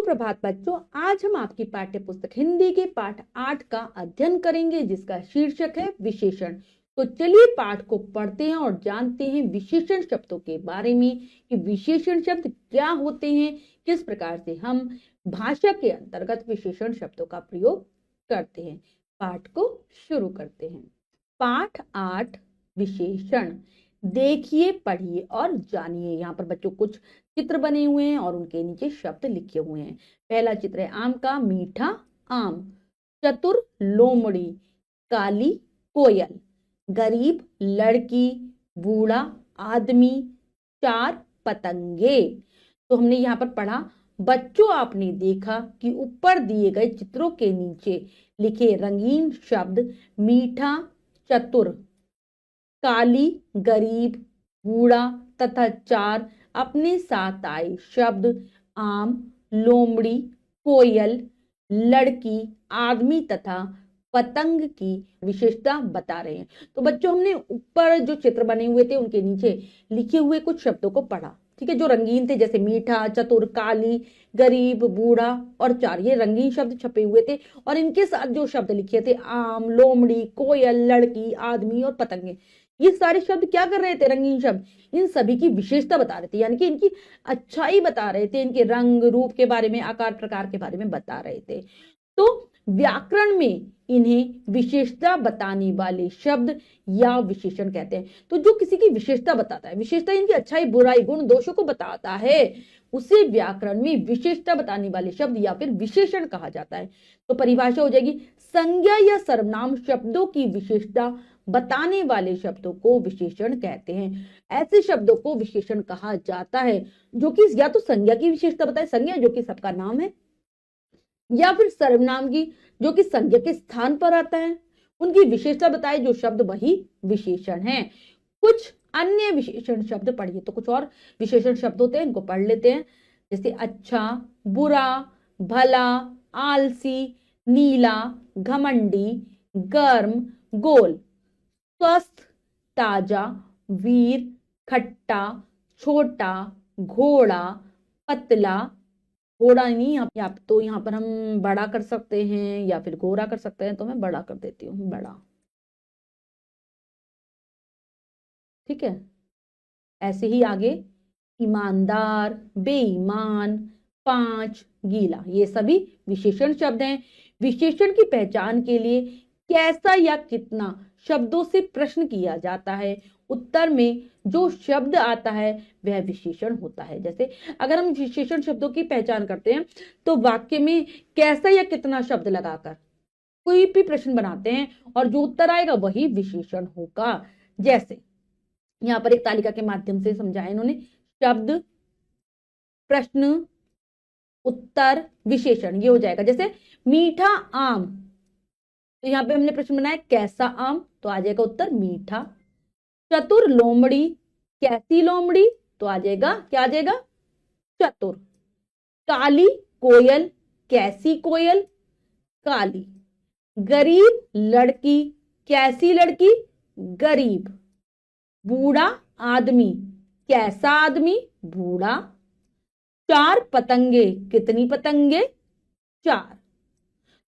सुप्रभात बच्चों, आज हम आपकी पाठ्य पुस्तक हिंदी के पाठ 8 का अध्ययन करेंगे जिसका शीर्षक है विशेषण। तो चलिए पाठ को पढ़ते हैं और जानते हैं विशेषण शब्दों के बारे में कि विशेषण शब्द क्या होते हैं, किस प्रकार से हम भाषा के अंतर्गत विशेषण शब्दों का प्रयोग करते हैं। पाठ को शुरू करते हैं। पाठ 8 विशेषण। देखिए, पढ़िए और जानिए। यहाँ पर बच्चों कुछ चित्र बने हुए हैं और उनके नीचे शब्द लिखे हुए हैं। पहला चित्र है आम का, मीठा आम। चतुर लोमड़ी, काली कोयल। गरीब लड़की, बूढ़ा आदमी, 4 पतंगे। तो हमने यहाँ पर पढ़ा। बच्चों, आपने देखा कि ऊपर दिए गए चित्रों के नीचे लिखे रंगीन शब्द मीठा, चतुर, काली, गरीब, बूढ़ा तथा 4 अपने साथ आए शब्द आम, लोमड़ी, कोयल, लड़की, आदमी तथा पतंग की विशेषता बता रहे हैं। तो बच्चों, हमने ऊपर जो चित्र बने हुए थे उनके नीचे लिखे हुए कुछ शब्दों को पढ़ा, ठीक है, जो रंगीन थे, जैसे मीठा, चतुर, काली, गरीब, बूढ़ा और 4। ये रंगीन शब्द छपे हुए थे और इनके साथ जो शब्द लिखे थे आम, लोमड़ी, कोयल, लड़की, आदमी और पतंगे, ये सारे शब्द क्या कर रहे थे? रंगीन शब्द इन सभी की विशेषता बता रहे थे, यानी कि इनकी अच्छाई बता रहे थे, इनके रंग रूप के बारे में, आकार प्रकार के बारे में बता रहे थे। तो व्याकरण में इन्हें विशेषता बताने वाले शब्द या विशेषण कहते हैं। तो जो किसी की विशेषता बताता है, विशेषता इनकी अच्छाई, बुराई, गुण, दोषों को बताता है, उसे व्याकरण में विशेषता बताने वाले शब्द या फिर विशेषण कहा जाता है। तो परिभाषा हो जाएगी, संज्ञा या सर्वनाम शब्दों की विशेषता बताने वाले शब्दों को विशेषण कहते हैं। ऐसे शब्दों को विशेषण कहा जाता है जो कि या तो संज्ञा की विशेषता बताए, संज्ञा जो कि सबका नाम है, या फिर सर्वनाम की जो कि संज्ञा के स्थान पर आता है, उनकी विशेषता बताए जो शब्द वही विशेषण है। कुछ अन्य विशेषण शब्द पढ़िए। तो कुछ और विशेषण शब्द होते हैं, इनको पढ़ लेते हैं। जैसे अच्छा, बुरा, भला, आलसी, नीला, घमंडी, गर्म, गोल, स्वस्थ, ताजा, वीर, खट्टा, छोटा, घोड़ा, पतला। घोड़ा नहीं, आप तो यहाँ पर हम बड़ा कर सकते हैं या फिर गोरा कर सकते हैं, तो मैं बड़ा कर देती हूँ, बड़ा, ठीक है। ऐसे ही आगे ईमानदार, बेईमान, 5, गीला, ये सभी विशेषण शब्द हैं। विशेषण की पहचान के लिए कैसा या कितना शब्दों से प्रश्न किया जाता है। उत्तर में जो शब्द आता है वह विशेषण होता है। जैसे अगर हम विशेषण शब्दों की पहचान करते हैं तो वाक्य में कैसा या कितना शब्द लगाकर कोई भी प्रश्न बनाते हैं और जो उत्तर आएगा वही विशेषण होगा। जैसे यहाँ पर एक तालिका के माध्यम से समझाया इन्होंने, शब्द, प्रश्न, उत्तर, विशेषण, ये हो जाएगा। जैसे मीठा आम, तो यहाँ पे हमने प्रश्न बनाया कैसा आम, तो आ जाएगा उत्तर मीठा। चतुर लोमड़ी, कैसी लोमड़ी, तो आ जाएगा, क्या आ जाएगा? चतुर। काली कोयल, कैसी कोयल? काली। गरीब लड़की, कैसी लड़की? गरीब। बूढ़ा आदमी, कैसा आदमी? बूढ़ा। 4 पतंगे, कितनी पतंगे? 4।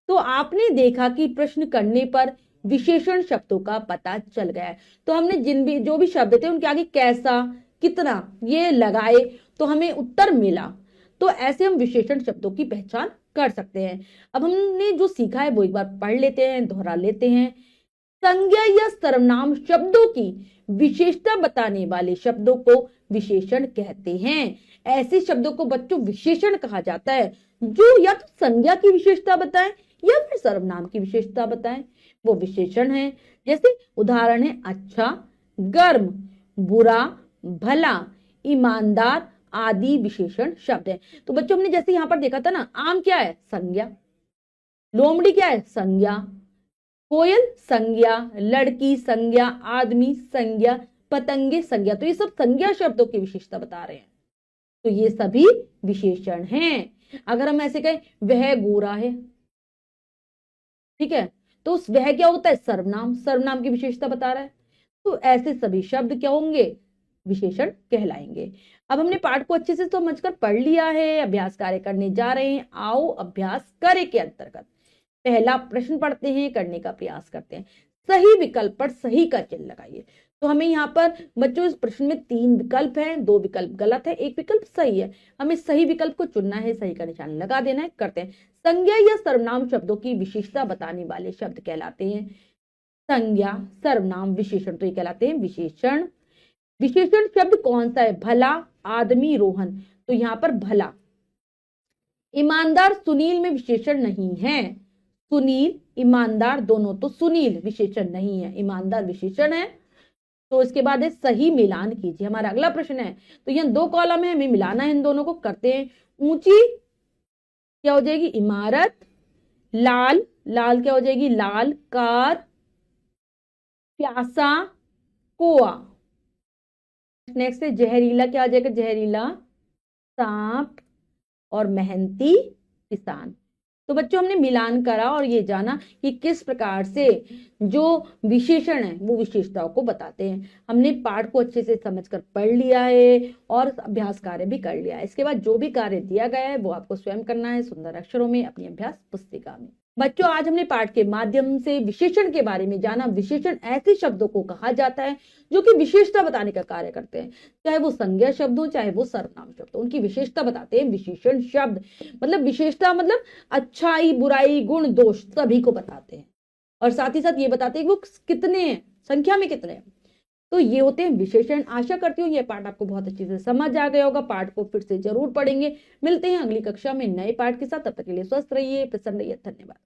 तो आपने देखा कि प्रश्न करने पर विशेषण शब्दों का पता चल गया है। तो हमने जो भी शब्द थे उनके आगे कैसा, कितना ये लगाए तो हमें उत्तर मिला। तो ऐसे हम विशेषण शब्दों की पहचान कर सकते हैं। अब हमने जो सीखा है वो एक बार पढ़ लेते हैं, दोहरा लेते हैं। संज्ञा या सर्वनाम शब्दों की विशेषता बताने वाले शब्दों को विशेषण कहते हैं। ऐसे शब्दों को बच्चों विशेषण कहा जाता है जो या तो संज्ञा की विशेषता बताएं या फिर सर्वनाम की विशेषता बताएं, वो विशेषण है। जैसे उदाहरण है अच्छा, गर्म, बुरा, भला, ईमानदार आदि विशेषण शब्द हैं। तो बच्चों हमने जैसे यहाँ पर देखा था ना, आम क्या है? संज्ञा। लोमड़ी क्या है? संज्ञा। कोयल संज्ञा, लड़की संज्ञा, आदमी संज्ञा, पतंगे संज्ञा। तो ये सब संज्ञा शब्दों की विशेषता बता रहे हैं। तो ये सभी विशेषण हैं। अगर हम ऐसे कहें वह गोरा है, ठीक है, तो वह क्या होता है? सर्वनाम, सर्वनाम की विशेषता बता रहा है। तो ऐसे सभी शब्द क्या होंगे? विशेषण कहलाएंगे। अब हमने पाठ को अच्छे से समझकर पढ़ लिया है, अभ्यास कार्य करने जा रहे हैं। आओ अभ्यास करें के अंतर्गत पहला प्रश्न पढ़ते हैं, करने का प्रयास करते हैं। सही विकल्प पर सही का चिन्ह लगाइए। तो हमें यहाँ पर बच्चों इस प्रश्न में 3 विकल्प हैं, 2 विकल्प गलत है, 1 विकल्प सही है। हमें सही विकल्प को चुनना है, सही का निशान लगा देना है। करते हैं। संज्ञा या सर्वनाम शब्दों की विशेषता बताने वाले शब्द कहलाते हैं संज्ञा, सर्वनाम, विशेषण। तो ये कहलाते हैं विशेषण। विशेषण शब्द कौन सा है? भला, आदमी, रोहन। तो यहाँ पर भला। ईमानदार, सुनील में विशेषण नहीं है। सुनील, ईमानदार दोनों, तो सुनील विशेषण नहीं है, ईमानदार विशेषण है। तो इसके बाद है सही मिलान कीजिए। हमारा अगला प्रश्न है। तो यहाँ 2 कॉलम है, हमें मिलाना है इन दोनों को। करते हैं। ऊंची क्या हो जाएगी? इमारत। लाल, लाल क्या हो जाएगी? लाल। कार। प्यासा, कुआ। नेक्स्ट है जहरीला, क्या आ जाएगा? जहरीला, सांप। और मेहनती, किसान। तो बच्चों हमने मिलान करा और ये जाना कि किस प्रकार से जो विशेषण है वो विशेषताओं को बताते हैं। हमने पाठ को अच्छे से समझकर पढ़ लिया है और अभ्यास कार्य भी कर लिया है। इसके बाद जो भी कार्य दिया गया है वो आपको स्वयं करना है सुंदर अक्षरों में अपनी अभ्यास पुस्तिका में। बच्चों आज हमने पाठ के माध्यम से विशेषण के बारे में जाना। विशेषण ऐसे शब्दों को कहा जाता है जो कि विशेषता बताने का कार्य करते हैं, चाहे वो संज्ञा शब्द हो चाहे वो सर्वनाम शब्द हो, उनकी विशेषता बताते हैं विशेषण शब्द। मतलब विशेषता मतलब अच्छाई, बुराई, गुण, दोष सभी को बताते हैं और साथ ही साथ ये बताते हैं कि वो कितने हैं, संख्या में कितने हैं। तो ये होते हैं विशेषण। आशा करती हूँ ये पाठ आपको बहुत अच्छे से समझ आ गया होगा। पाठ को फिर से जरूर पढ़ेंगे। मिलते हैं अगली कक्षा में नए पाठ के साथ। तब तक के लिए स्वस्थ रहिए, प्रसन्न रहिए। धन्यवाद।